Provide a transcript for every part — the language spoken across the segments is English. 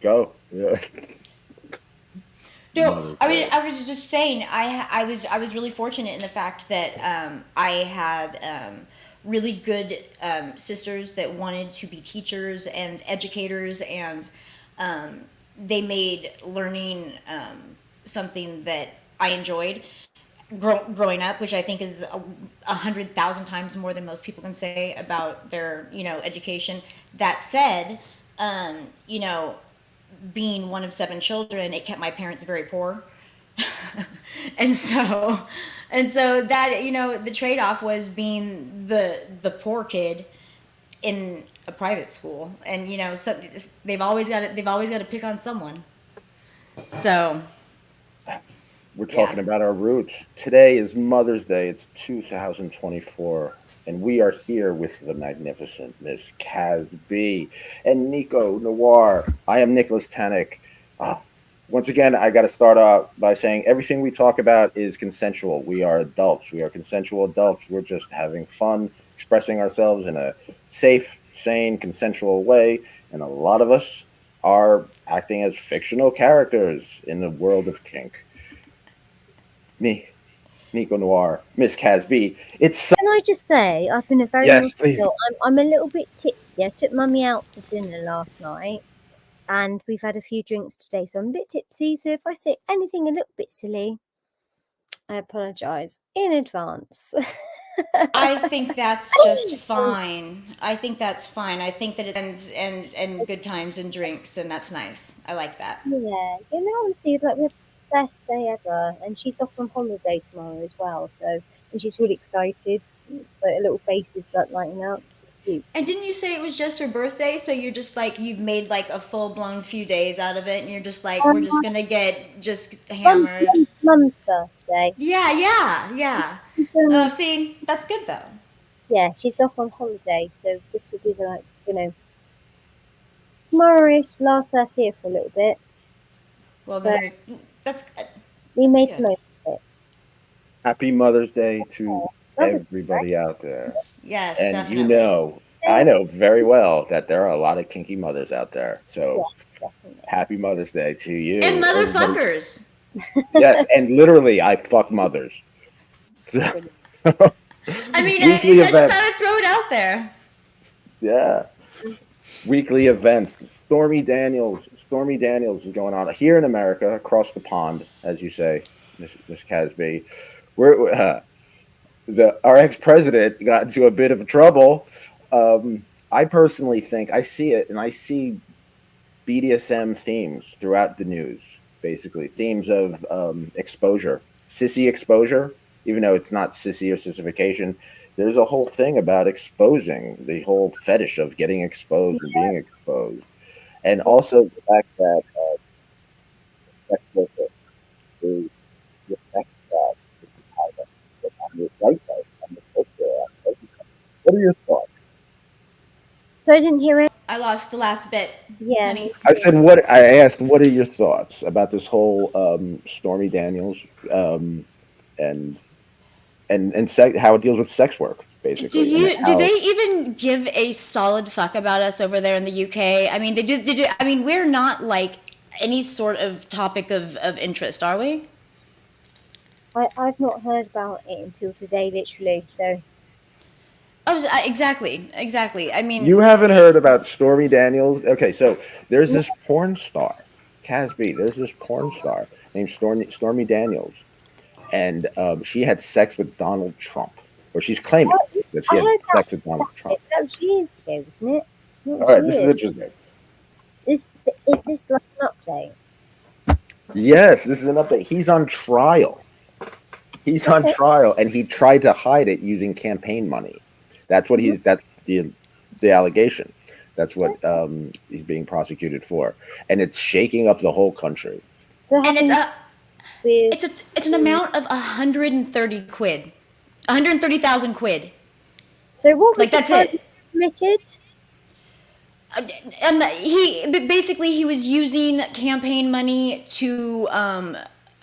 Go. Yeah. No, Mother's I mean, Day. I was just saying, I was really fortunate in the fact that I had really good sisters that wanted to be teachers and educators, and um, they made learning something that I enjoyed growing up, which I think is 100,000 times more than most people can say about their, education. That said, you know, being one of seven children, it kept my parents very poor. and so and so that, the trade-off was being the poor kid in a private school, and so they've always got to pick on someone. So We're yeah. talking about our roots. Today is Mother's Day. It's 2024, and we are here with the magnificent Miss Kaz B and Nicco Noire. I am Nicholas Tanek. Uh, Once again, I got to start out by saying everything we talk about is consensual. We are adults. We are consensual adults. We're just having fun, expressing ourselves in a safe, sane, consensual way. And a lot of us are acting as fictional characters in the world of kink. Me, Nicco Noire, Miss Kaz B. It's Can I just say, I've been a very yes, naughty please. girl. I'm a little bit tipsy. I took mummy out for dinner last night, and we've had a few drinks today, so I'm a bit tipsy. So if I say anything a little bit silly, I apologise in advance. I think that's just fine. I think that's fine. I think that it ends and good times and drinks, and that's nice. I like that. Yeah, honestly, like we had the best day ever, and she's off on holiday tomorrow as well. So, and she's really excited. So her little face is like lighting up. So cute. And didn't you say it was just her birthday? So you're just like, you've made like a full blown few days out of it, and you're just like, we're just gonna get just hammered. Mum's birthday. Yeah, yeah, yeah. She's Oh, going. see, that's good though. Yeah, she's off on holiday, so this will be the, like, tomorrow-ish last us here for a little bit, Well, then but that's good. we That's made good. the most of it. Happy Mother's Day to Mother's Day, right? everybody out there. Yes, And definitely. I know very well that there are a lot of kinky mothers out there. Yeah, So definitely. happy Mother's Day to And you, everybody. motherfuckers. Yes, and literally, I fuck mothers. Brilliant. I mean, Weekly I just events. thought I'd throw it out there. Yeah. Weekly events. Stormy Daniels is going on here in America, across the pond, as you say, Miss Casby. We're our ex president got into a bit of trouble. I personally think I see it, and I see BDSM themes throughout the news. Basically, themes of exposure, sissy exposure, even though it's not sissy or sissification. There's a whole thing about exposing, the whole fetish of getting exposed and being exposed, and also the fact that sex worker is the sex that on the right side, on the culture. What are your thoughts? So I didn't hear it. I lost the last bit, Yeah, me honey. I too. said, what I asked, what are your thoughts about this whole Stormy Daniels um, and how it deals with sex work, basically, and Do how they even give a solid fuck about us over there in the UK? I mean, they do. They do. I mean, we're not like any sort of topic of interest, are we? I've not heard about it until today, literally. So Oh, exactly, exactly. I mean, you haven't heard about Stormy Daniels. Okay, so there's this porn star, Kaz B. There's this porn star named Stormy Daniels, and she had sex with Donald Trump, or she's claiming that I she had heard sex with Donald that. Trump. That was years ago, wasn't it? That All was right, this is years. interesting. Is this like an update? Yes, this is an update. He's on trial. He's on Okay. trial, and he tried to hide it using campaign money. That's what Mhm. he's. That's the allegation. That's what he's being prosecuted for, and it's shaking up the whole country. So and it's having a with it's a it's an amount of 130 quid, 130,000 quid. so what was Like the that's crime it. committed? He was using campaign money to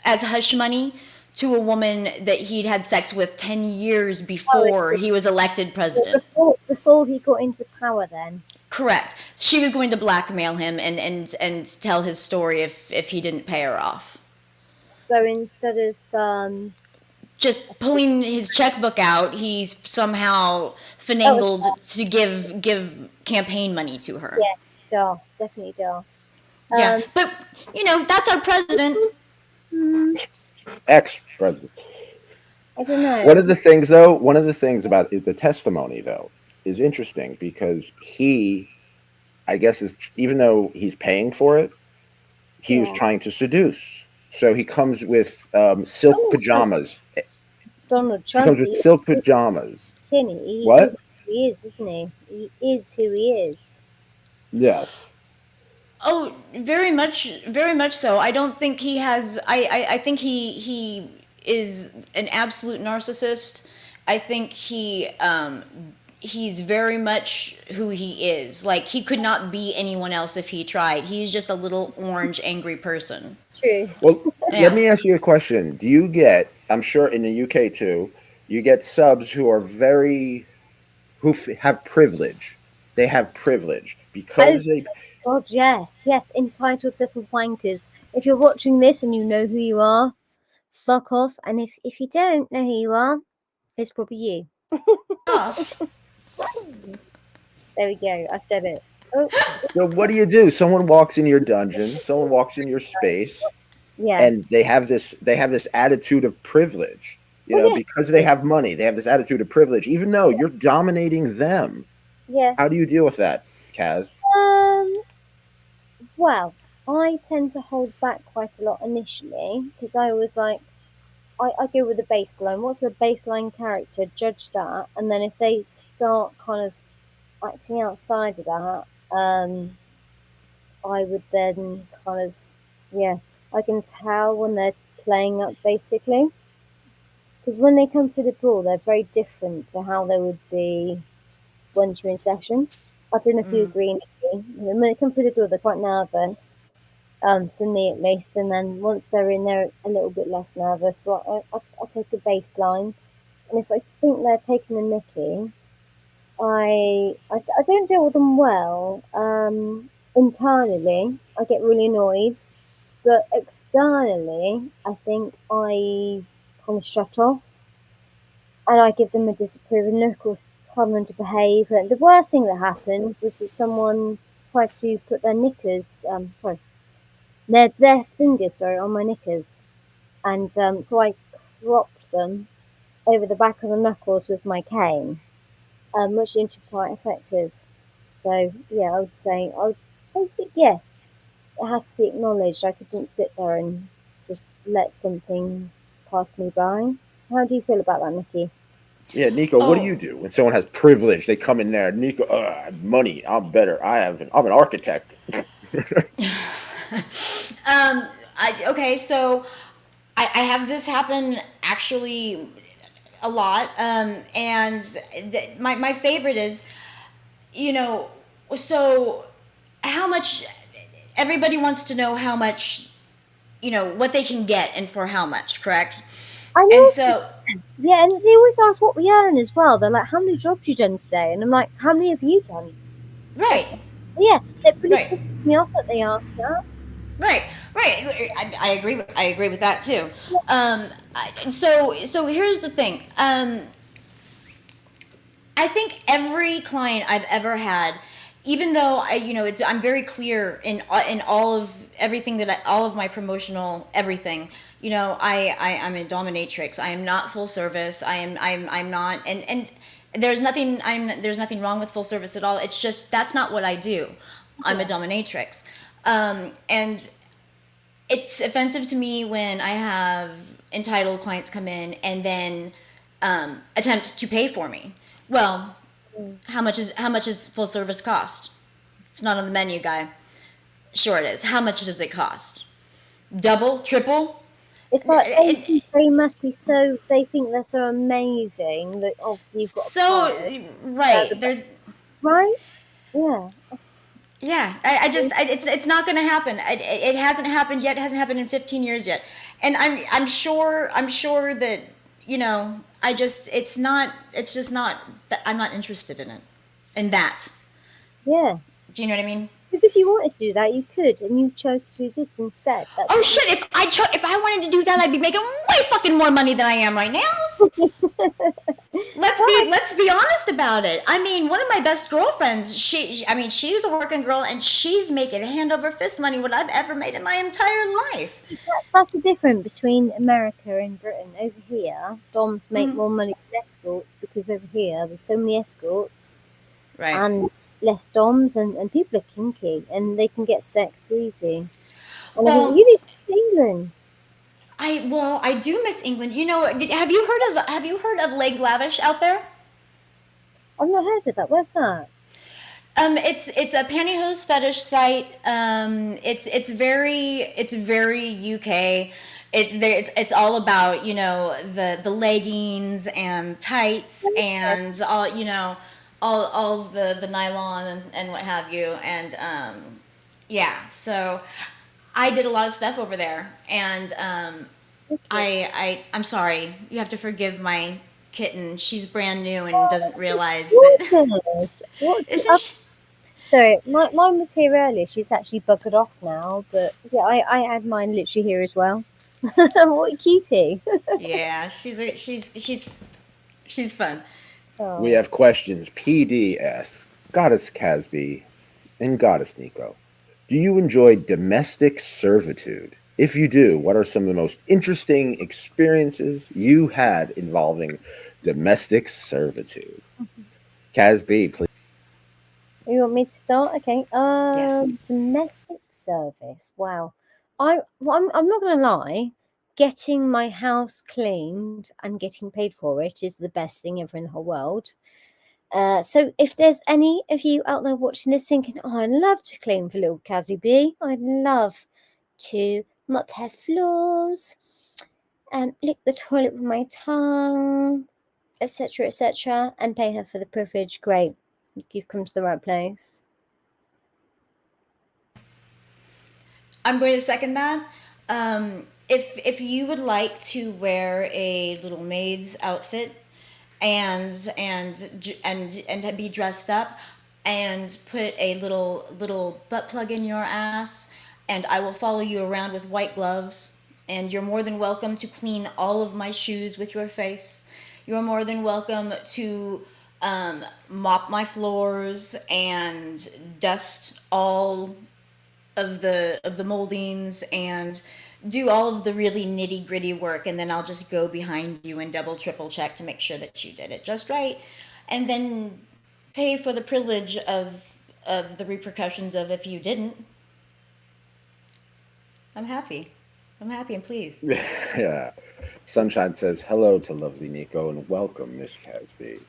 as hush money to a woman that he'd had sex with 10 years Oh, before he was elected president. before he got into power then. Correct. She was going to blackmail him and tell his story if he didn't pay her off. So instead of just pulling his checkbook out, he's somehow finagled to give campaign money to her. Yeah, daft, definitely daft. Yeah, but that's our president. Ex-president. I don't know. One of the things, though, about the testimony, though, is interesting because he, I guess, even though he's paying for it, he was trying to seduce. So he comes with silk pajamas. Donald Trump. He comes with silk pajamas. Tinny, What? He is, isn't he? He is who he is. Yes. Oh, very much so. I don't think he has. I think he is an absolute narcissist. I think he's very much who he is. Like, he could not be anyone else if he tried. He's just a little orange angry person. True. Well, let me ask you a question. Do you get, I'm sure in the UK too, you get subs who are who have privilege. They have privilege because they... God, yes, entitled little wankers. If you're watching this and you know who you are, fuck off. And if you don't know who you are, it's probably you. There we go. I said it. Oh. So what do? Someone walks in your dungeon. Someone walks in your space. Yeah. And they have this attitude of privilege. Because they have money. They have this attitude of privilege, even though you're dominating them. Yeah. How do you deal with that, Kaz? Well, I tend to hold back quite a lot initially because I was like, I go with the baseline. What's the baseline character? Judge that, and then if they start kind of acting outside of that, I would then kind of, I can tell when they're playing up basically. Because when they come through the door, they're very different to how they would be once you're in session. I don't know if you agree, Nikki. When they come through the door, they're quite nervous. For me at least, and then once they're in there, a little bit less nervous. So I take a baseline, and if I think they're taking the mickey, I don't deal with them well. Internally, I get really annoyed, but externally, I think I kind of shut off, and I give them a disapproving look or tell them to behave. And the worst thing that happened was that someone tried to put their knickers, their fingers, on my knickers, and so I cropped them over the back of the knuckles with my cane, which seemed to be quite effective. So I would say it has to be acknowledged. I couldn't sit there and just let something pass me by. How do you feel about that, Nikki? Yeah, Nico, what do you do when someone has privilege? They come in there, Nico, money, I'm better. I'm an architect. So I have this happen actually a lot, and my favorite is, so how much, everybody wants to know how much, what they can get and for how much, correct? And they always ask what we earn as well. They're like, how many jobs you done today? And I'm like, how many have you done? Right. Yeah, it really pisses me off that they ask that. Right. I agree with that too. Yeah. So here's the thing. I think every client I've ever had, even though I'm very clear in all of everything all of my promotional everything. I'm a dominatrix. I am not full service. I'm not, and there's nothing wrong with full service at all. It's just that's not what I do. I'm a dominatrix. And it's offensive to me when I have entitled clients come in and then attempt to pay for me. Well, how much is full service cost? It's not on the menu, guy. Sure it is. How much does it cost? Double? Triple? It's like they must be so. They think they're so amazing that obviously you've got. There's right. Yeah. Yeah, it's not going to happen. It hasn't happened yet. It hasn't happened in 15 years yet, and I'm sure that it's just not. I'm not interested in it, in that. Yeah. Do you know what I mean? Because if you wanted to do that, you could, and you chose to do this instead. That's Oh shit! If I wanted to do that, I'd be making way fucking more money than I am right now. Let's be honest about it. I mean, one of my best girlfriends, she's a working girl, and she's making hand over fist money what I've ever made in my entire life. That's the difference between America and Britain. Over here, doms make more money than escorts because over here there's so many escorts, Right. and less doms, and people are kinky and they can get sex easy. And Well, I think, you need to go to England. I do miss England. You know, have you heard of Legs Lavish out there? I've not heard of that. Where's that? It's a pantyhose fetish site. It's very UK. It's all about, you know, the leggings and tights and all, you know, all the nylon and what have you. And yeah, so I did a lot of stuff over there, and I'm sorry, you have to forgive my kitten. She's brand new and doesn't realize that. What? Sorry, mine was here earlier. She's actually buggered off now, but yeah, I had mine literally here as well. What a cutie! Yeah, she's fun. Oh. We have questions. PD asks, Goddess Kaz B and Goddess Nicco, do you enjoy domestic servitude? If you do, what are some of the most interesting experiences you had involving domestic servitude? Kaz B, please. You want me to start? Okay. Yes. Domestic service. Wow. I'm not gonna lie. Getting my house cleaned and getting paid for it is the best thing ever in the whole world. So if there's any of you out there watching this thinking, oh, I'd love to clean for little Kazzy B, I'd love to mop her floors, lick the toilet with my tongue, etc., and pay her for the privilege, great. You've come to the right place. I'm going to second that. If you would like to wear a little maid's outfit and be dressed up and put a little butt plug in your ass, and I will follow you around with white gloves, and you're more than welcome to clean all of my shoes with your face. You're more than welcome to mop my floors and dust all of the moldings and do all of the really nitty gritty work, and then I'll just go behind you and double triple check to make sure that you did it just right, and then pay for the privilege of the repercussions of if you didn't. I'm happy and pleased. Yeah. Sunshine says hello to lovely Nicco and welcome, Miss Kaz B.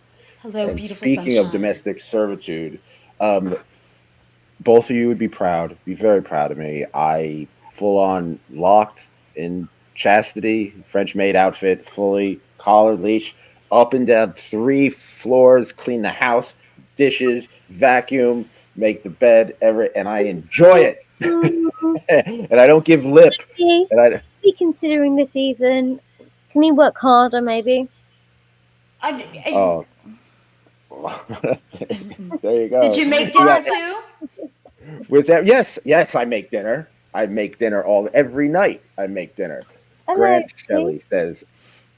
Hello, And beautiful speaking sunshine. of domestic servitude, both of you would be proud, be very proud of me. I full on locked in chastity, French maid outfit, fully collar, leash, up and down 3 floors, clean the house, dishes, vacuum, make the bed, and I enjoy it. And I don't give lip. And I be considering this even. Can you work harder, maybe? Oh. There you go. Did you make dinner too? With that, yes, I make dinner. I make dinner every night. I make dinner. Grant Shelley says,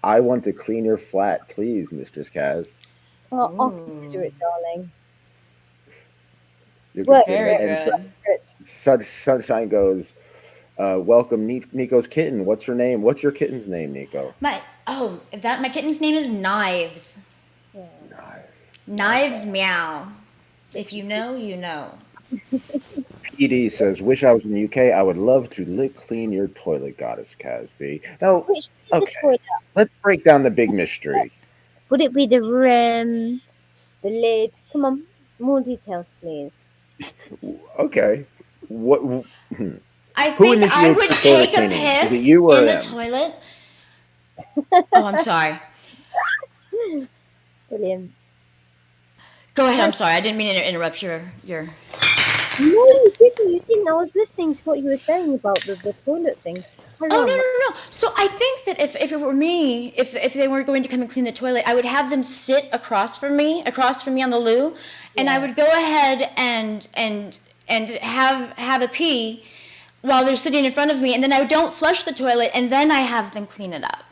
"I want to clean your flat, please, Mistress Kaz." Oh, I'll consider it, darling. You Very good. Sunshine goes, welcome Nico's kitten. What's her name? What's your kitten's name, Nicco? My kitten's name is Knives. Yeah. Knives meow. If you know, you know. PD says, wish I was in the UK. I would love to lick clean your toilet, Goddess Kaz B. Now, okay, let's break down the big mystery. Would it be the rim, the lid? Come on, more details, please. Okay. What? I think I would take a piss in the toilet. Oh, I'm sorry. Brilliant. Go ahead. I'm sorry. I didn't mean to interrupt your. No, you didn't. I was listening to what you were saying about the toilet thing. How Oh, no, long? no, no, no. So I think that if it were me, if they were going to come and clean the toilet, I would have them sit across from me on the loo, and I Yeah. would go ahead and have a pee while they're sitting in front of me, and then I don't flush the toilet, and then I have them clean it up.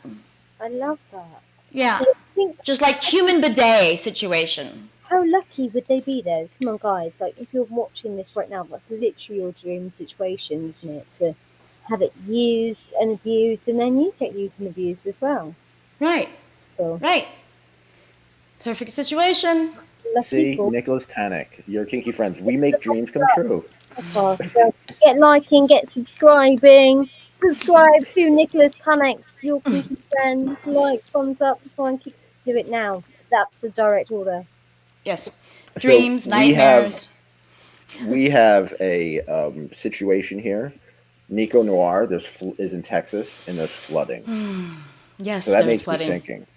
I love that. Yeah, I think, just like human bidet situation. how lucky would they be though? Come on, guys! Like, if you're watching this right now, that's literally your dream situation, isn't it? To have it used and abused, and then you get used and abused as well. Right, So right. Perfect situation. lucky See, for Nicholas Tanek, your kinky friends. We make dreams come true. podcast. So get liking, get subscribing. Subscribe to Nicholas Tanek's Your Kinky Friends. Like, thumbs up, try and do it now. That's a direct order. Yes. So Dreams, nightmares. we have a situation here. Nicco Noire is in Texas, and there's flooding. Yes, So that there's makes flooding. me thinking,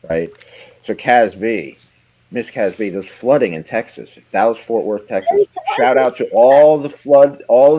right? So Kaz B, Miss Kaz B, there's flooding in Texas, Dallas, Fort Worth, Texas. Shout out to all of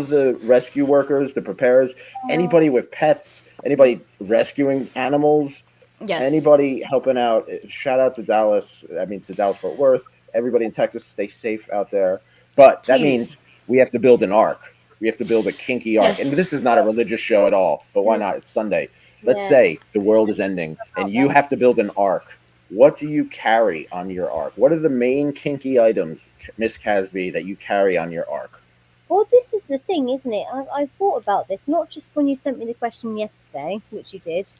the rescue workers, the preparers, anybody with pets, anybody rescuing animals, Yes. anybody helping out. Shout out to Dallas. I mean, to Dallas, Fort Worth. Everybody in Texas, stay safe out there. But that Please. means we have to build an ark. We have to build a kinky ark. Yes. And this is not a religious show at all, but why not? It's Sunday. Let's Yeah. say the world is ending and you have to build an ark. What do you carry on your ark? What are the main kinky items, Miss Kaz B, that you carry on your ark? Well, this is the thing, isn't it? I thought about this, not just when you sent me the question yesterday, which you did.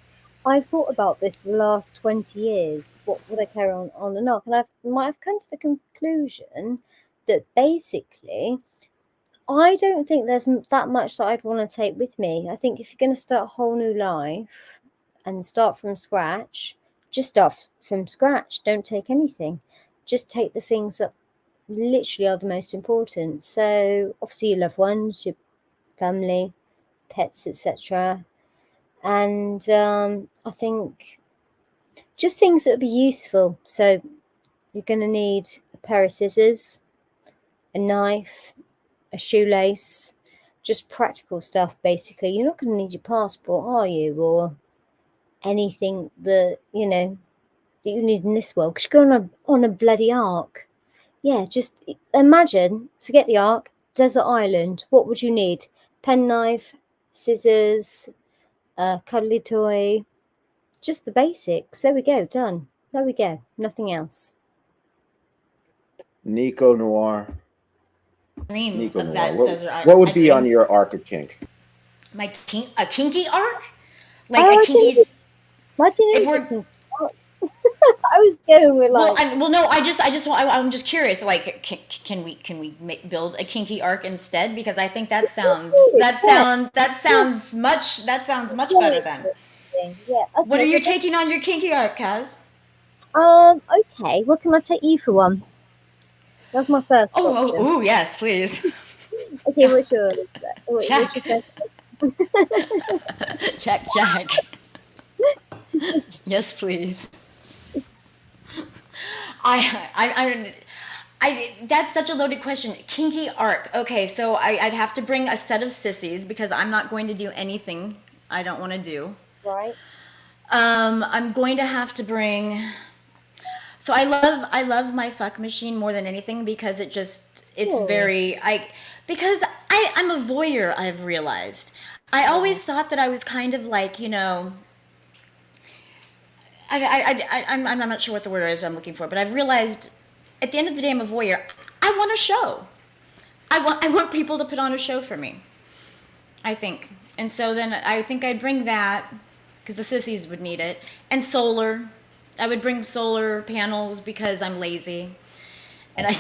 I thought about this for the last 20 years. What would I carry on and off? And I might have come to the conclusion that basically, I don't think there's that much that I'd want to take with me. I think if you're going to start a whole new life and start from scratch, just start from scratch. Don't take anything. Just take the things that literally are the most important. So obviously your loved ones, your family, pets, etc. And I think just things that would be useful. So you're going to need a pair of scissors, a knife, a shoelace, just practical stuff basically. You're not going to need your passport, are you? Or anything that, that you need in this world, because you're going on a bloody ark. Yeah, just imagine, forget the ark, desert island. What would you need? Penknife, scissors, a cuddly toy, just the basics. There we go, done. There we go, nothing else. Nicco Noire. Dream Nicco of that Noire. desert. What would be on your ark of kink? A kinky arc? Like Oh, a kinky. I didn't know. I was going with like. I'm just curious. Like, can we build a kinky arc instead? Because I think that sounds much better then. Yeah. Okay, What are you taking on your kinky arc, Kaz? Okay. What can I take you for one? That's my first option. Oh, yes, please. Okay, what's yours? What's your first? Check. Yes, please. I that's such a loaded question. Kinky arc. Okay, so I'd have to bring a set of sissies because I'm not going to do anything I don't want to do. Right. I'm going to have to bring. So I love my fuck machine more than anything because because I'm a voyeur. I've realized. I always thought that I was kind of like, I'm not sure what the word is I'm looking for, but I've realized at the end of the day I'm a voyeur. I want a show. I want people to put on a show for me, I think. And so then I think I'd bring that because the sissies would need it. And solar. I would bring solar panels because I'm lazy. And I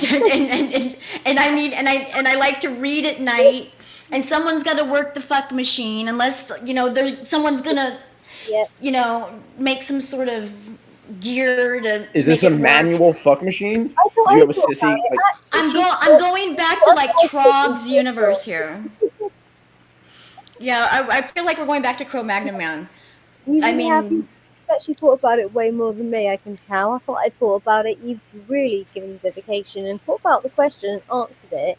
like to read at night. And someone's got to work the fuck machine unless someone's gonna make some sort of gear to. Is this a manual fuck machine? Do you have a sissy? I'm going back to like Trog's universe here. Yeah, I feel like we're going back to Cro-Magnon Man. You've actually thought about it way more than me, I can tell. I thought I'd thought about it. You've really given dedication and thought about the question and answered it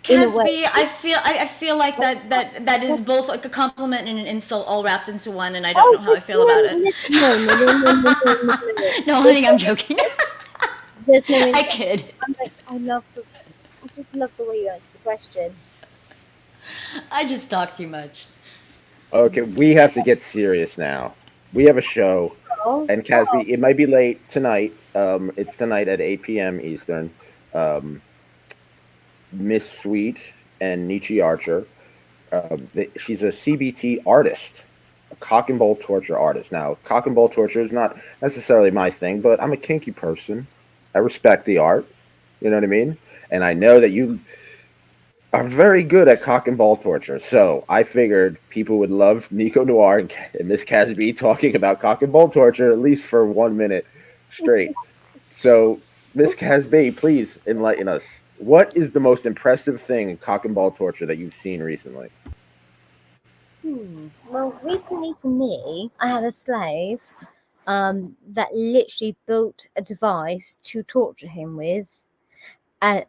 in a Kaz way. B, I feel like that is both like a compliment and an insult all wrapped into one, and I don't know how I feel about it. No. No, honey, I'm joking. There's no I insult. kid. I'm like, I just love the way you answer the question. I just talk too much. Okay, we have to get serious now. We have a show, Oh, and Casby, it might be late tonight. It's tonight at 8 p.m. Eastern. Miss Sweet and Nietzsche Archer. She's a CBT artist, a cock and ball torture artist. Now, cock and ball torture is not necessarily my thing, but I'm a kinky person. I respect the art. You know what I mean? And I know that you are very good at cock and ball torture. So I figured people would love Nicco Noire and Miss Casby talking about cock and ball torture at least for 1 minute straight. So, Miss Casby, please enlighten us. What is the most impressive thing in cock and ball torture that you've seen recently? Well, recently for me, I had a slave that literally built a device to torture him with. And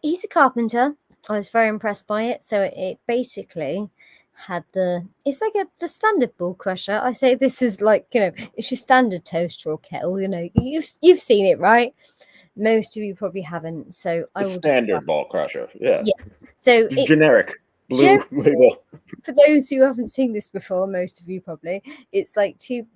he's a carpenter. I was very impressed by it. So it basically had it's like the standard ball crusher. I say this is like, it's your standard toaster or kettle. You've seen it, right? Most of you probably haven't. So I will Standard ball crusher. Yeah. So it's Generic blue label. For those who haven't seen this before, most of you probably, it's like two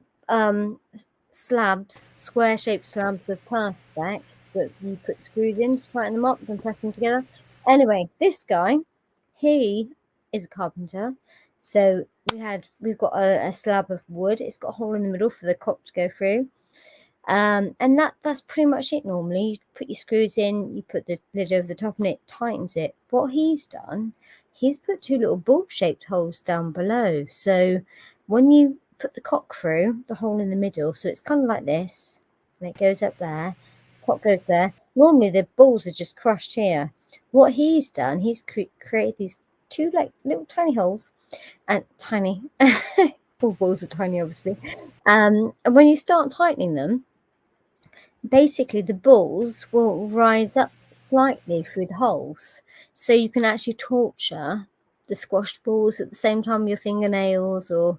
square-shaped slabs of perspex that you put screws in to tighten them up and press them together. Anyway, this guy, he is a carpenter. So we've got a slab of wood. It's got a hole in the middle for the cock to go through. And that's pretty much it normally. You put your screws in, you put the lid over the top and it tightens it. What he's done, he's put two little ball-shaped holes down below. So when you put the cock through, the hole in the middle, so it's kind of like this, and it goes up there, cock goes there. Normally the balls are just crushed here. What he's done, he's created these two like little tiny holes, and tiny, all balls are tiny obviously. And when you start tightening them, basically the balls will rise up slightly through the holes, so you can actually torture the squashed balls at the same time with your fingernails or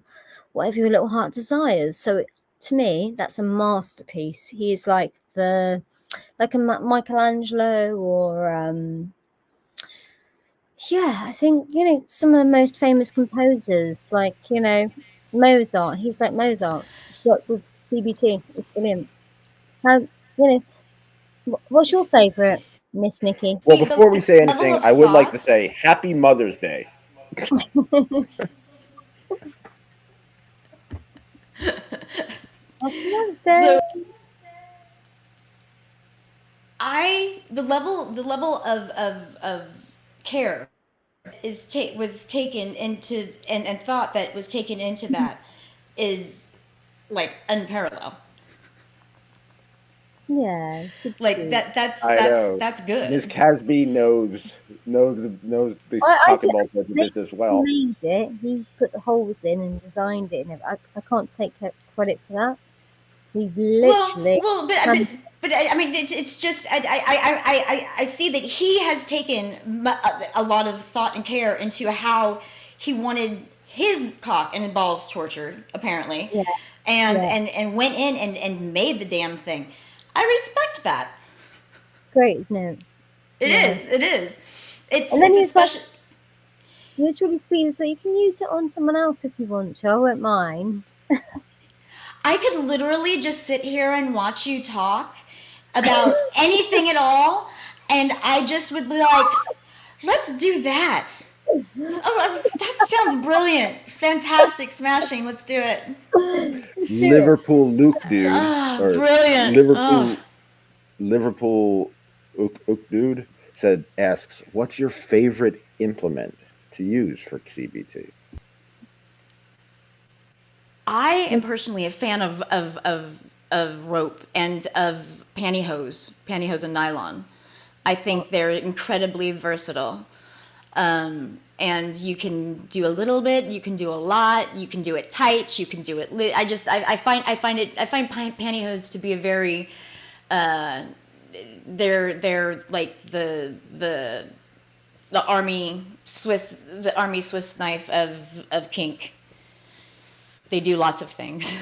whatever your little heart desires. So to me, that's a masterpiece. He is like a Michelangelo or I think some of the most famous composers, like Mozart. He's like Mozart, but with CBT. It's brilliant. You know, what's your favourite, Miss Nikki? Well, before we say Level anything, of I would like to thought. say Happy Mother's Day. Happy Mother's Day. So the level of care was taken into and thought that was taken into that is like unparalleled. Yeah, super Like cute. that's good. Miss Casby knows the I cock see. and ball torture business well. He made it. He put the holes in and designed it. And I can't take credit for that. He literally. But I mean, it's just I see that he has taken a lot of thought and care into how he wanted his cock and balls tortured, apparently, Yeah. and went in and made the damn thing. I respect that. It's great, isn't it? It is. It's And then it's he's especially. it's really sweet. So you can use it on someone else if you want to. I won't mind. I could literally just sit here and watch you talk about anything at all, and I just would be like, let's do that. Oh, that sounds brilliant. Fantastic. Smashing. Let's do it. Let's do Liverpool Luke dude. Oh, brilliant. Liverpool Ook dude asks, what's your favorite implement to use for CBT? I am personally a fan of rope and of pantyhose and nylon. I think they're incredibly versatile. And you can do a little bit, you can do a lot, you can do it tight, you can do it I find pantyhose to be a very they're like the the army Swiss knife of kink. They do lots of things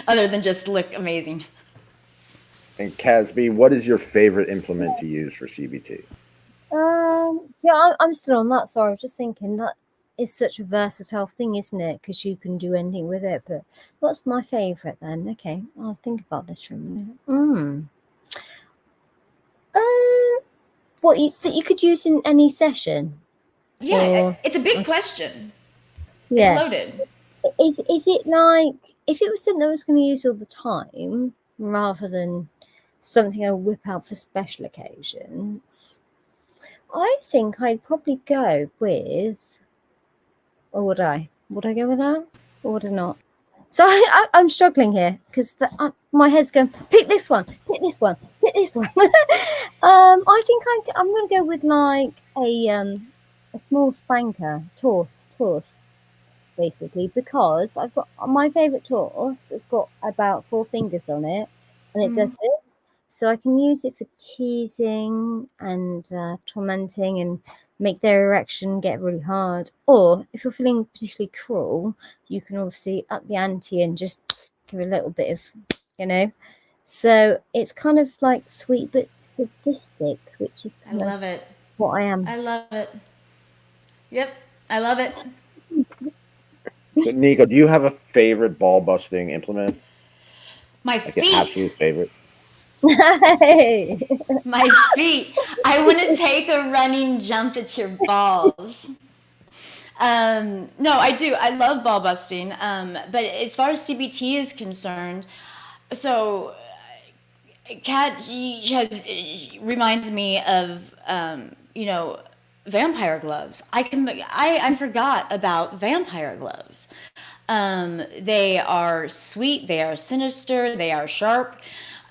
other than just look amazing. And Kaz B, what is your favorite implement to use for CBT? Yeah, I'm still on that. Sorry, I was just thinking that is such a versatile thing, isn't it? Because you can do anything with it. But what's my favourite then? Okay, I'll think about this for a minute. What that you could use in any session? Yeah, Or, it's a big question. yeah. It's loaded. Is it like, if it was something I was going to use all the time rather than something I whip out for special occasions, I think I'd probably go with, or would I? Would I go with that? Or would I not? So I'm struggling here because my head's going, pick this one, pick this one, pick this one. I think I'm going to go with like a small spanker, torse, basically, because I've got my favourite torse. It's got about 4 fingers on it, and it does this. So I can use it for teasing and tormenting and make their erection get really hard. Or if you're feeling particularly cruel, you can obviously up the ante and just give a little bit of, So it's kind of like sweet but sadistic, which is kind I love it. What I am. I love it. Yep, I love it. So, Nicco, do you have a favorite ball busting implement? My Like feet. an absolute favorite? My feet. I want to take a running jump at your balls. No, I do. I love ball busting. But as far as CBT is concerned, so Kat reminds me of vampire gloves. I forgot about vampire gloves. They are sweet, they are sinister, they are sharp.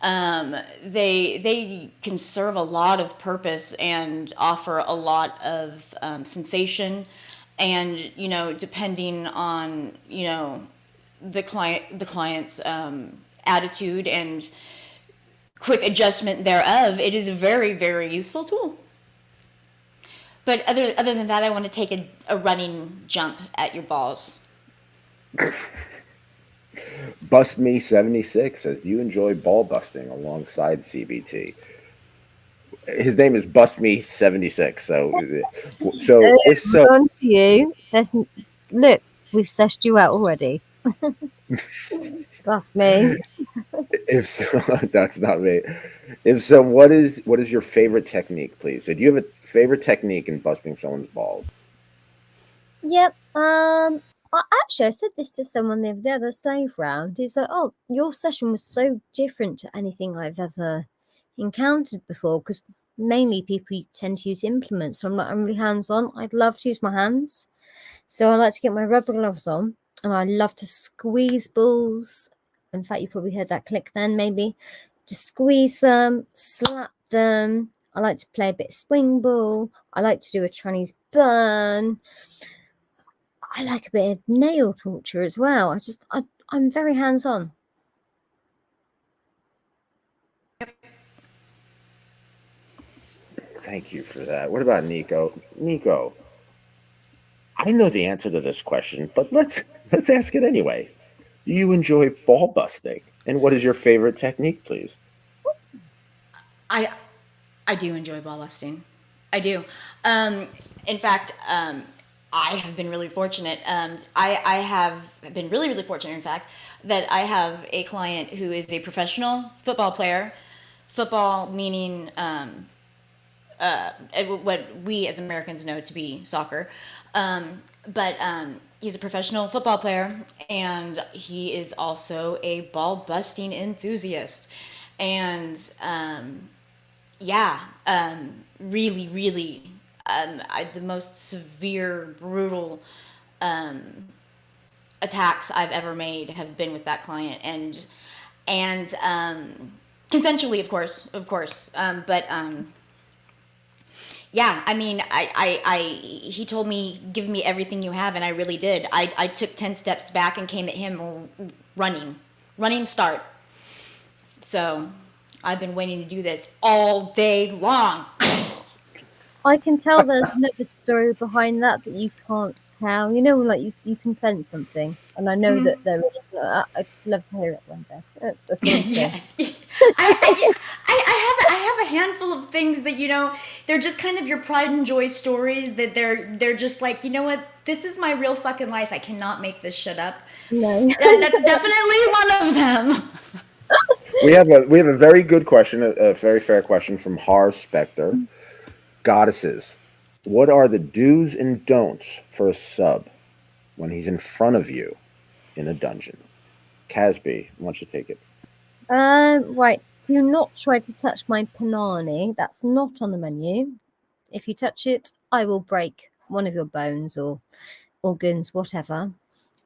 They can serve a lot of purpose and offer a lot of sensation, and depending on the client's attitude and quick adjustment thereof, it is a very, very useful tool. But other than that, I want to take a running jump at your balls. Bust Me 76 says, do you enjoy ball busting alongside CBT? His name is Bust Me 76. So if so, on to you. Look, we've sussed you out already. That's me. If so, that's not me. If so, what is your favorite technique, please? So do you have a favorite technique in busting someone's balls? Yep. I said this to someone the other day at a slave round. He's like, "Oh, your session was so different to anything I've ever encountered before." Because mainly people tend to use implements. So I'm really hands-on. I'd love to use my hands. So I like to get my rubber gloves on, and I love to squeeze balls. In fact, you probably heard that click then, maybe. Just squeeze them, slap them. I like to play a bit of swing ball. I like to do a Chinese burn. I like a bit of nail torture as well. I'm very hands-on. Thank you for that. What about Nicco? Nicco, I know the answer to this question, but let's ask it anyway. Do you enjoy ball busting? And what is your favorite technique, please? I do enjoy ball busting. I do. In fact, I have been really fortunate. I have been really, really fortunate, in fact, that I have a client who is a professional football player. Football meaning what we as Americans know to be soccer. But he's a professional football player, and he is also a ball busting enthusiast. And really, really, the most severe, brutal attacks I've ever made have been with that client, and consensually, of course. Yeah, I mean, he told me, give me everything you have, and I really did. I took 10 steps back and came at him running start. So I've been waiting to do this all day long. I can tell there's another story behind that you can't tell. You know, like you can sense something, and I know that there is. I'd love to hear it one day. That's all I'm saying. Yeah. I have a handful of things that, you know, they're just kind of your pride and joy stories that they're just like, you know what, this is my real fucking life. I cannot make this shit up. No. That's definitely one of them. We have a very good question, a very fair question from Har Specter. Goddesses, what are the do's and don'ts for a sub when he's in front of you in a dungeon? Kaz B, why don't you take it? Right. Do not try to touch my panani. That's not on the menu. If you touch it, I will break one of your bones or organs, whatever.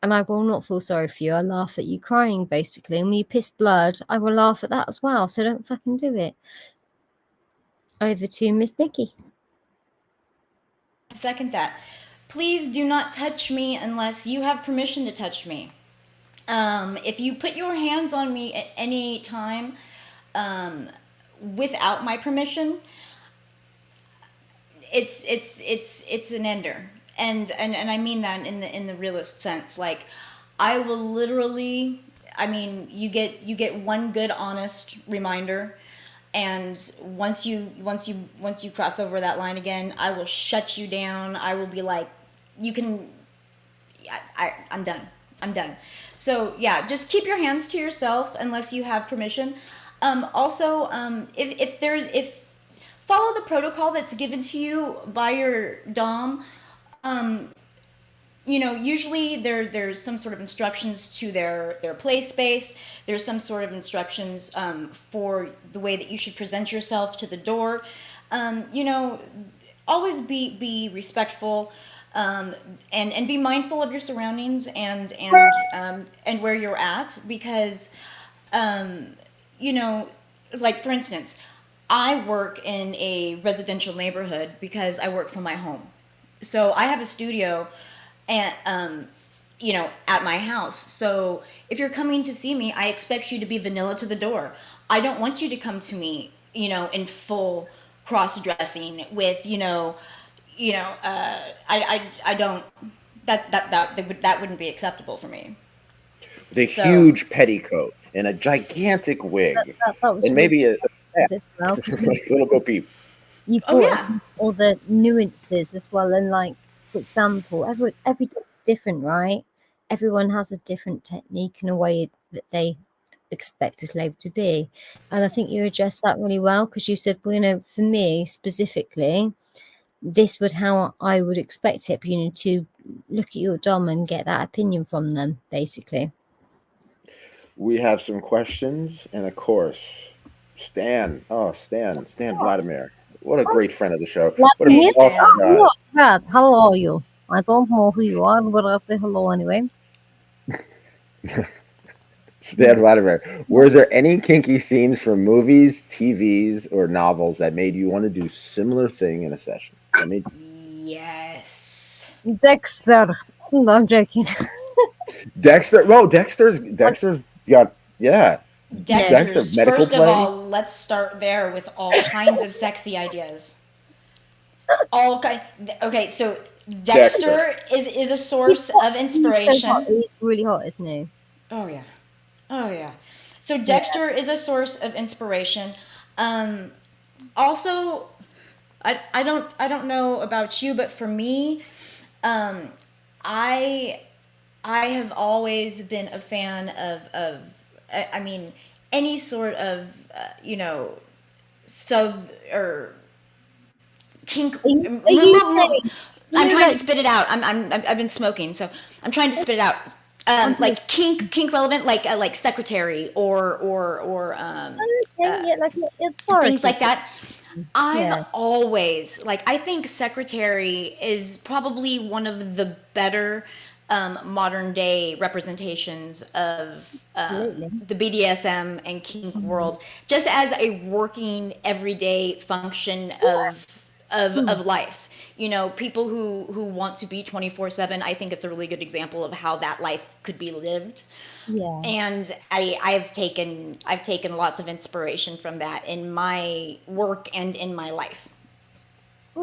And I will not feel sorry for you. I laugh at you crying, basically. And when you piss blood, I will laugh at that as well. So don't fucking do it. Over to Miss Nikki. Second that. Please do not touch me unless you have permission to touch me. If you put your hands on me at any time without my permission, it's an ender. And I mean that in the realest sense. Like, I will literally, I mean, you get one good honest reminder, and once you cross over that line again, I will shut you down. I will be like, you can, I'm done. I'm done. So yeah, just keep your hands to yourself unless you have permission. Also, if follow the protocol that's given to you by your dom. You know, usually there's some sort of instructions to their play space. There's some sort of instructions for the way that you should present yourself to the door. You know, always be respectful. And be mindful of your surroundings and where you're at, because you know, like, for instance, I work in a residential neighborhood because I work from my home. So I have a studio and you know, at my house. So if you're coming to see me, I expect you to be vanilla to the door. I don't want you to come to me, you know, in full cross-dressing with, you know, I don't. That wouldn't be acceptable for me. With a huge petticoat and a gigantic wig, that was and maybe a as well, little Bo Peep. You brought all the nuances as well, and like, for example, every dog's different, right? Everyone has a different technique and a way that they expect a slave to be, and I think you addressed that really well, because you said, well, you know, for me specifically, this would how I would expect it, you know, to look at your dom and get that opinion from them, basically. We have some questions, and of course, Stan Vladimir. What a great friend of the show. What an awesome guy. How are you? I don't know who you are, but I'll say hello anyway. Stan Vladimir. Were there any kinky scenes from movies, TVs, or novels that made you want to do similar thing in a session? Yes. Dexter. No, I'm joking. Dexter. Well, Dexter's got, yeah. Dexter, medical first play? of all, let's start there with all kinds of sexy ideas. Okay, so Dexter is a source of inspiration. He's really hot, isn't he? Oh yeah. So Dexter is a source of inspiration. Also, I don't know about you, but for me, I have always been a fan of I mean, any sort of you know, sub or kink. I'm trying to spit it out. I've been smoking, so I'm trying to spit it out. Like kink relevant, like secretary or things like that. I've always, like, I think secretary is probably one of the better modern day representations of the BDSM and kink world, just as a working everyday function of life. You know, people who want to be 24/7, I think it's a really good example of how that life could be lived. Yeah. And I've taken lots of inspiration from that in my work and in my life.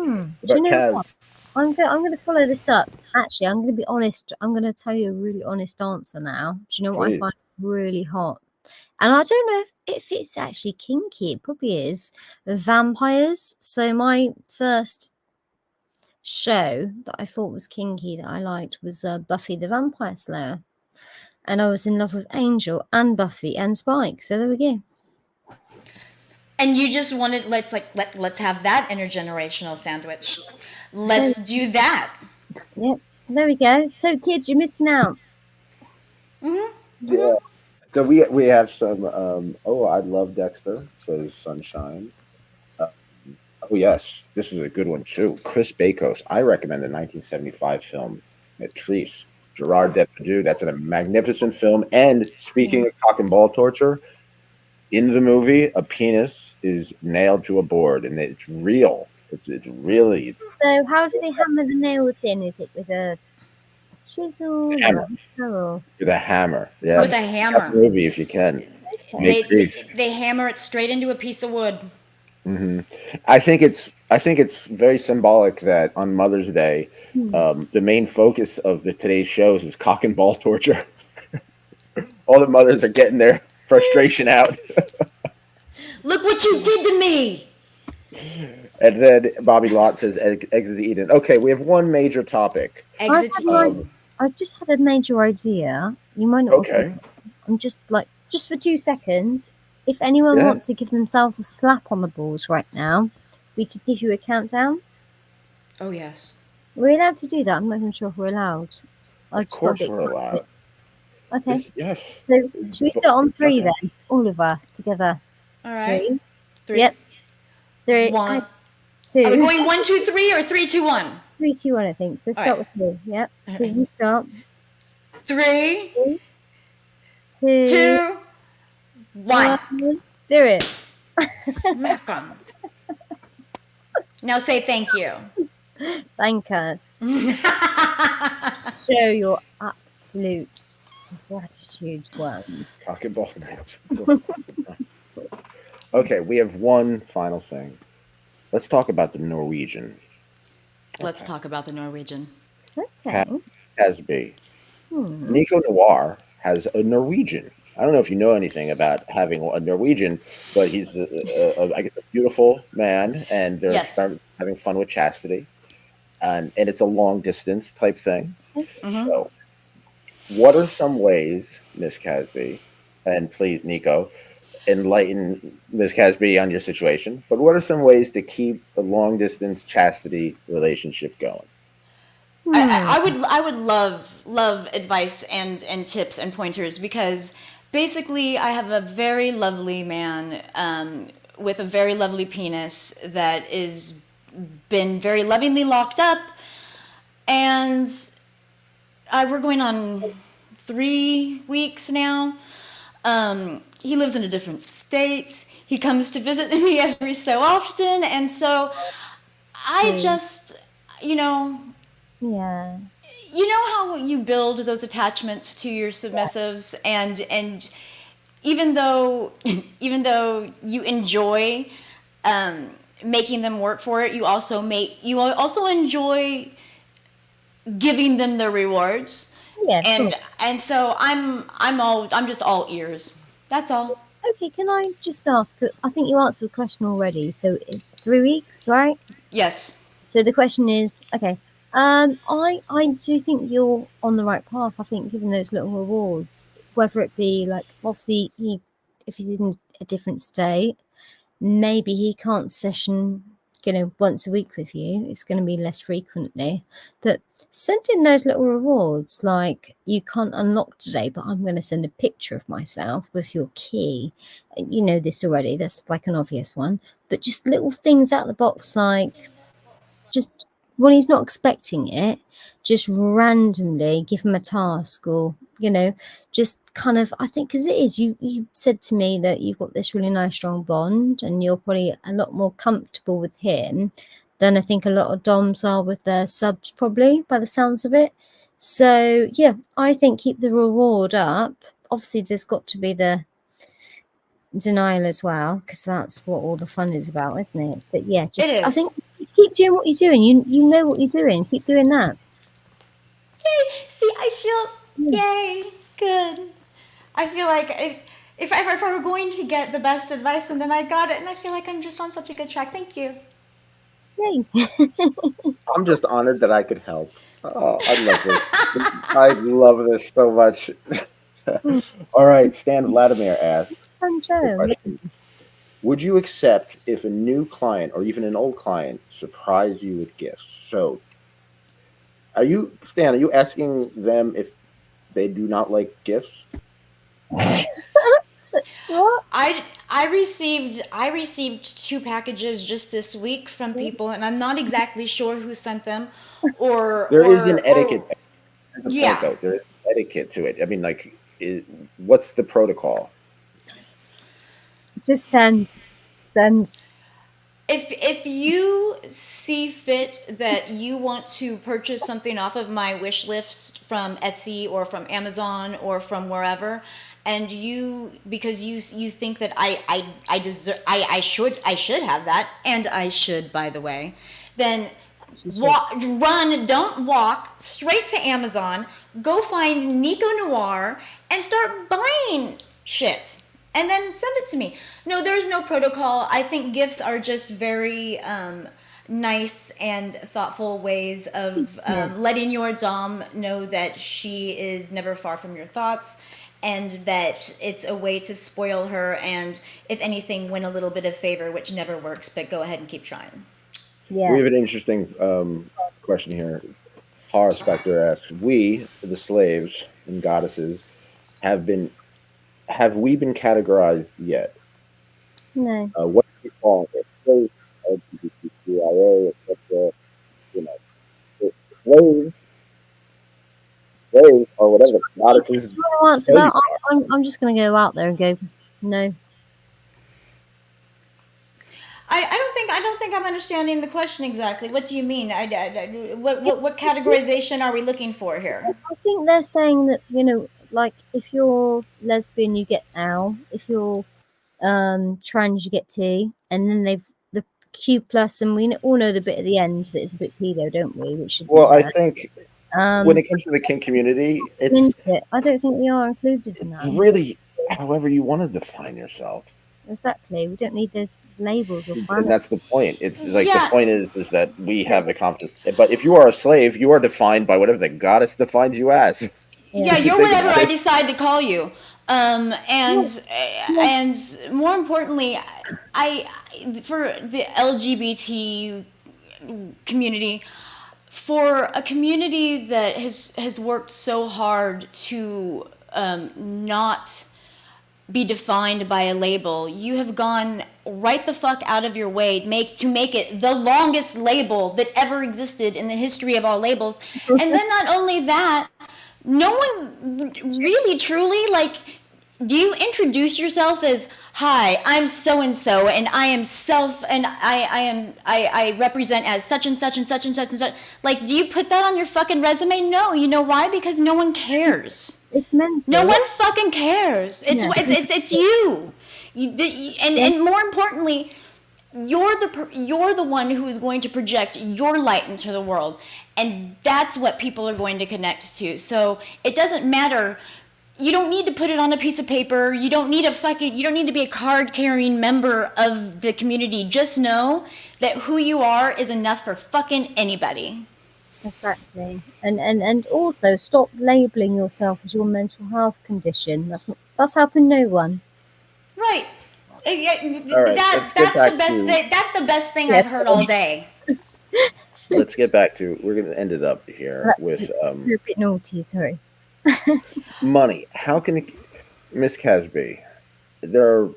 Do But you know Kaz, what? I'm going to follow this up. Actually, I'm going to be honest. I'm going to tell you a really honest answer now. Do you know what I please. find really hot? And I don't know if it's actually kinky. It probably is. Vampires. So my first show that I thought was kinky that I liked was Buffy the Vampire Slayer. And I was in love with Angel and Buffy and Spike. So there we go. And you just wanted let's have that intergenerational sandwich. Let's do that. Yep. There we go. So kids, you're missing out. Yeah. So we have some. I love Dexter. Says Sunshine. Oh yes, this is a good one too. Chris Bakos. I recommend the 1975 film Matrice. Gerard Depardieu. That's a magnificent film. And speaking of cock and ball torture, in the movie, a penis is nailed to a board, and it's real. It's really. So how do they hammer the nails in? Is it with a chisel? Hammer. Or... With a hammer. Yeah. With a hammer. Movie if you can. They hammer it straight into a piece of wood. Mm-hmm. I think it's very symbolic that on Mother's Day, the main focus of today's shows is cock and ball torture. All the mothers are getting their frustration out. Look what you did to me. And then Bobby Lott says exit Eden. Okay, we have one major topic. Exit Eden. I've just had a major idea. You might not. Okay. I'm just for 2 seconds. If anyone wants to give themselves a slap on the balls right now, we could give you a countdown. Oh yes. We're allowed to do that. I'm not even sure if we're allowed. Of course we're allowed. Okay. Yes. So should we start on 3 then? All of us together. All right. 3. Yep. 3. 1. 2. Are we going 1, 2, 3 or 3, 2, 1? 3, 2, 1, I think. So start with 2. Yep. So you start. 3, 2, 1. Do it. Smack 'em. Now say thank you. Thank us. Show your absolute gratitude ones. Cock and ball night. Okay, we have one final thing. Let's talk about the Norwegian. Let's talk about the Norwegian. Okay. Kaz B. Nicco Noire has a Norwegian. I don't know if you know anything about having a Norwegian, but he's I guess a beautiful man, and they're having fun with chastity, and it's a long distance type thing. Mm-hmm. So, what are some ways, Miss Kaz B, and please, Nicco, enlighten Miss Kaz B on your situation? But what are some ways to keep a long distance chastity relationship going? I would love advice and tips and pointers, because basically I have a very lovely man with a very lovely penis that is been very lovingly locked up, and we're going on 3 weeks now. He lives in a different state. He comes to visit me every so often, and so I just, Yeah. You know how you build those attachments to your submissives, and even though you enjoy making them work for it, you also enjoy giving them the rewards. Yeah. And so I'm just all ears. That's all. Okay, can I just ask? I think you answered the question already. So 3 weeks, right? Yes. So the question is, okay. I do think you're on the right path. I think given those little rewards, whether it be like, obviously if he's in a different state, maybe he can't session, once a week with you. It's going to be less frequently, but send him those little rewards, like, you can't unlock today, but I'm going to send a picture of myself with your key. You know this already. That's like an obvious one, but just little things out of the box, like just when he's not expecting it, just randomly give him a task, or just kind of, I think, because it is, you said to me that you've got this really nice strong bond, and you're probably a lot more comfortable with him than I think a lot of doms are with their subs, probably, by the sounds of it. So yeah, I think keep the reward up. Obviously there's got to be the denial as well, because that's what all the fun is about, isn't it? But yeah, just I think keep doing what you're doing. You know what you're doing. Keep doing that. Yay! See, I feel Yeah. yay, good. I feel like if I were going to get the best advice, and then I got it, and I feel like I'm just on such a good track. Thank you. Yay. I'm just honored that I could help. Oh, I love this. I love this so much. All right, Stan Vladimir asks, Fun show. question. Would you accept if a new client or even an old client surprised you with gifts? So, Stan, are you asking them if they do not like gifts? What? I received 2 packages just this week from people, and I'm not exactly sure who sent them, or There is an etiquette. Yeah. Point, there is etiquette to it. I mean, like, what's the protocol? Just send. If you see fit that you want to purchase something off of my wish list from Etsy or from Amazon or from wherever, and because you think that I deserve, I should have that, and I should, by the way, then don't walk straight to Amazon, go find Nicco Noire and start buying shit. And then send it to me. No, there's no protocol. I think gifts are just very nice and thoughtful ways of letting your dom know that she is never far from your thoughts, and that it's a way to spoil her, and if anything, win a little bit of favor, which never works, but go ahead and keep trying. Yeah. We have an interesting question here. Horror Spectre asks, we, the slaves and goddesses, have we been categorized yet? No. What do we call it? Slaves, LGBTQIA, etc. Slaves, or whatever. Goddesses. Answer that. I'm just going to go out there and go, no. I don't think I'm understanding the question exactly. What do you mean? What categorization are we looking for here? I think they're saying that, like if you're lesbian, you get L. If you're trans, you get T. And then the Q plus, and we all know the bit at the end that is a bit pedo, don't we? I think when it comes to the kink community, I don't think we are included in that. Really, however you want to define yourself. Exactly. We don't need those labels or and that's the point. It's like the point is that we have the confidence. But if you are a slave, you are defined by whatever the goddess defines you as. Yeah, you're whatever I decide to call you. And more importantly, for the LGBT community, for a community that has worked so hard to not be defined by a label, you have gone right the fuck out of your way to make it the longest label that ever existed in the history of all labels. And then not only that, no one really truly, like, do you introduce yourself as, hi, I'm so and so, and I am I represent as such and such and such and such and such. Like, do you put that on your fucking resume? No. You know why? Because no one cares. It's mental. No one fucking cares. It's you. And more importantly, you're the one who is going to project your light into the world, and that's what people are going to connect to. So it doesn't matter. You don't need to put it on a piece of paper. You don't need to be a card-carrying member of the community. Just know that who you are is enough for fucking anybody. Exactly. And also stop labeling yourself as your mental health condition. That's helping no one. Right. That's the best thing I've heard all day. Let's get back to, we're going to end it up here with You're a bit naughty, sorry. Money. How can Miss Kaz B, there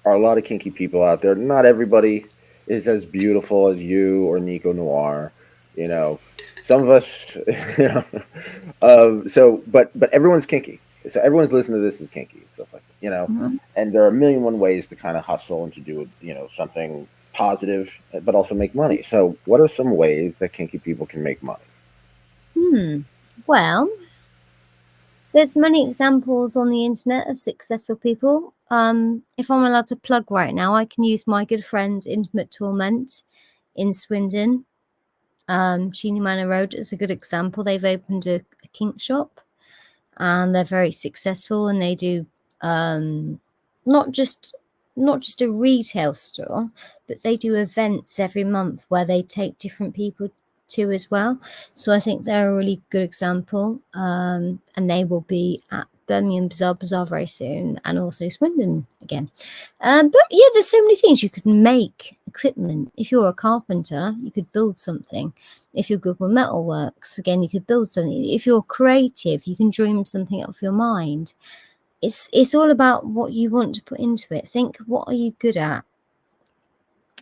are a lot of kinky people out there. Not everybody is as beautiful as you or Nicco Noire. Some of us, but everyone's kinky. So everyone's listening to this is kinky and stuff like that, Mm-hmm. And there are a million and one ways to kind of hustle and to do, something positive, but also make money. So what are some ways that kinky people can make money? Well, there's many examples on the internet of successful people. If I'm allowed to plug right now, I can use my good friend's Intimate Torment. in Swindon. Cheney Manor Road is a good example. They've opened a kink shop, and they're very successful, and they do not just a retail store, but they do events every month where they take different people to as well. So I think they're a really good example, and they will be at Birmingham Bazaar very soon, and also Swindon again. But yeah, there's so many things you could make. Equipment. If you're a carpenter, you could build something. If you're good with metalworks, again, you could build something. If you're creative, you can dream something up of your mind. It's all about what you want to put into it. Think, what are you good at?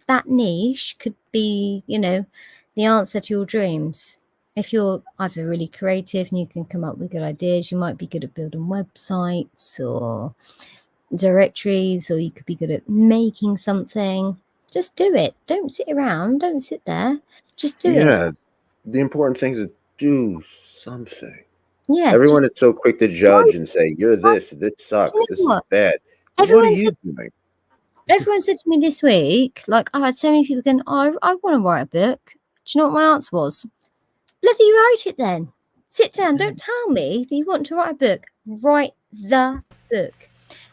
That niche could be, the answer to your dreams. If you're either really creative and you can come up with good ideas, you might be good at building websites or directories, or you could be good at making something. Just do it. Don't sit around. Don't sit there. Just do it. Yeah, the important thing is to do something. Yeah. Everyone is so quick to judge and say, "You're this. This sucks. This is bad." What are you doing? Everyone said to me this week, like, I had so many people going, "Oh, I want to write a book." Do you know what my answer was? Bloody write it then. Sit down. Don't tell me that you want to write a book. Write the book.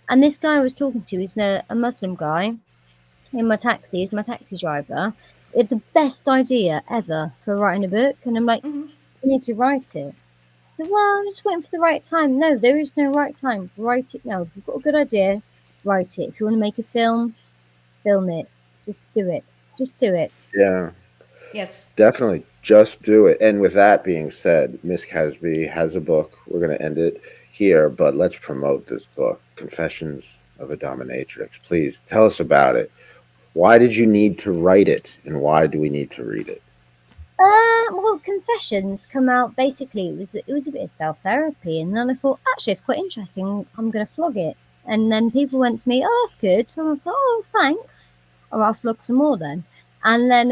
And this guy I was talking to is a Muslim guy in my taxi. He's my taxi driver. It's the best idea ever for writing a book. And I'm like, you need to write it. So, well, I'm just waiting for the right time. No, there is no right time. Write it now. If you've got a good idea, write it. If you want to make a film, film it. Just do it. Just do it. Yeah. Yes. Definitely. Just do it. And with that being said, Miss Kaz B has a book. We're going to end it here, but let's promote this book, Confessions of a Dominatrix. Please tell us about it. Why did you need to write it, and why do we need to read it? Well, Confessions come out, basically, it was a bit of self-therapy, and then I thought, actually, it's quite interesting, I'm going to flog it. And then people went to me, oh, that's good. So I was like, oh, thanks. Or I'll flog some more then. And then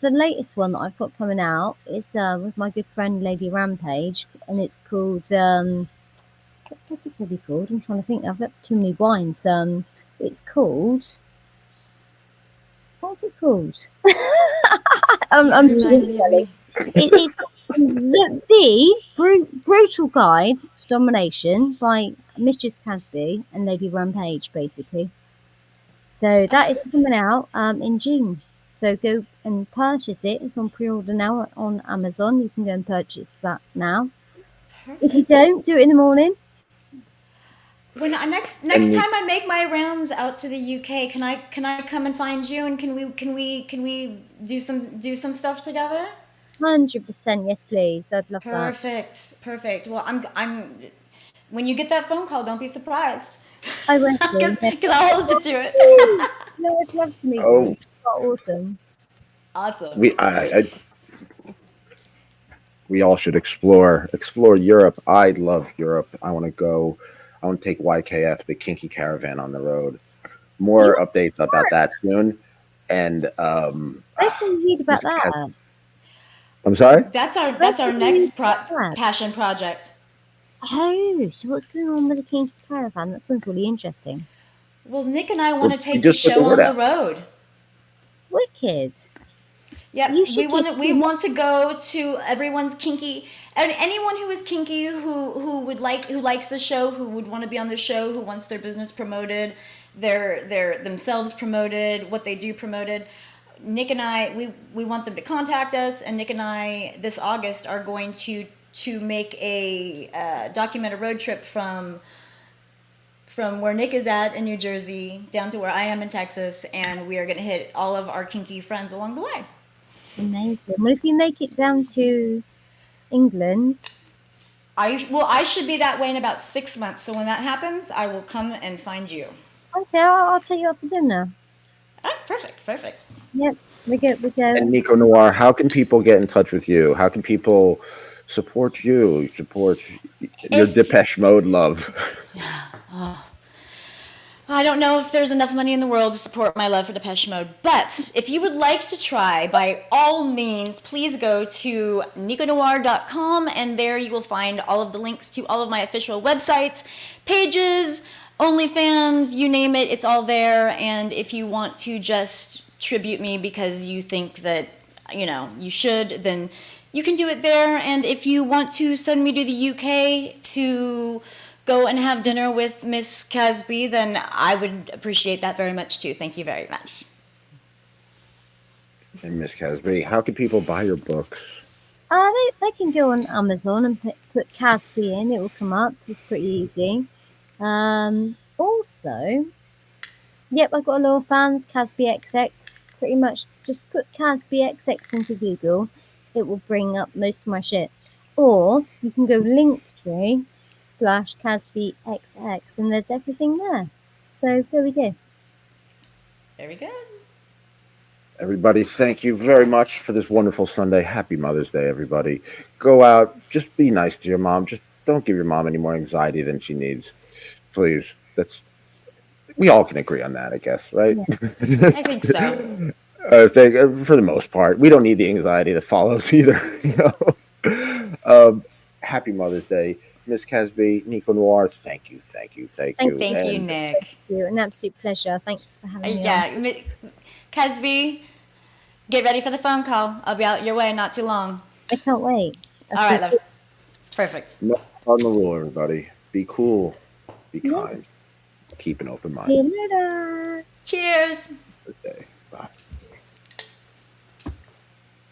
the latest one that I've got coming out is with my good friend Lady Rampage, and it's called, what's it bloody called? I'm trying to think, I've had too many wines. It's called, what's it called? I'm silly. It's the Brutal Guide to Domination by Mistress Kaz B and Lady Rampage, basically. So that is coming out in June. So go and purchase it. It's on pre-order now on Amazon. You can go and purchase that now. Perfect. If you don't, do it in the morning. When next time I make my rounds out to the UK, can I come and find you, and can we do some stuff together? 100%, yes, please. I'd love that. Perfect. Well, I'm. When you get that phone call, don't be surprised. I won't. Because I'll hold you to it. No, I'd love to meet you. Awesome. We all should explore Europe. I love Europe. I want to go. I want to take YKF, the Kinky Caravan, on the road. More updates about that soon. And I can read about that. I'm sorry? That's our next passion project. Oh, so what's going on with the Kinky Caravan? That sounds really interesting. Well, Nick and I want to take the show on the road. Wicked. Yep, we want to go to everyone's kinky, and anyone who is kinky, who likes the show, who would want to be on the show, who wants their business promoted, their themselves promoted, what they do promoted. Nick and I, we want them to contact us, and Nick and I this August are going to make a document a road trip from where Nick is at in New Jersey down to where I am in Texas, and we are going to hit all of our kinky friends along the way. Amazing. Well, if you make it down to England, I should be that way in about 6 months. So when that happens, I will come and find you. Okay, I'll take you out for dinner. Oh, perfect. Yep, we go. And Nicco Noire, how can people get in touch with you? How can people support you? Support your Depeche Mode love? Oh. I don't know if there's enough money in the world to support my love for Depeche Mode, but if you would like to try, by all means, please go to NiccoNoire.com, and there you will find all of the links to all of my official websites, pages, OnlyFans, you name it, it's all there. And if you want to just tribute me because you think that, you know, you should, then you can do it there. And if you want to send me to the UK to go and have dinner with Miss Kaz B, then I would appreciate that very much too. Thank you very much. And Miss Kaz B, how can people buy your books? They can go on Amazon and put Kaz B in. It will come up. It's pretty easy. Also, yep, I've got a lot of fans. Kaz B XX. Pretty much just put Kaz B XX into Google. It will bring up most of my shit. Or you can go Linktree/Kaz B XX, and there's everything there. So there we go. Very good. Everybody, thank you very much for this wonderful Sunday. Happy Mother's Day, everybody. Go out, just be nice to your mom. Just don't give your mom any more anxiety than she needs. Please. We all can agree on that, I guess, right? Yeah. I think so. For the most part. We don't need the anxiety that follows either. Happy Mother's Day. Miss Kaz B, Nicco Noire, thank you. Thank you, And Nick. Thank you. An absolute pleasure. Thanks for having me on. Yeah, Kaz B, get ready for the phone call. I'll be out your way in not too long. I can't wait. All right, love. Perfect. No on the rule, everybody. Be cool. Be kind. Keep an open mind. See you later. Cheers. Good day.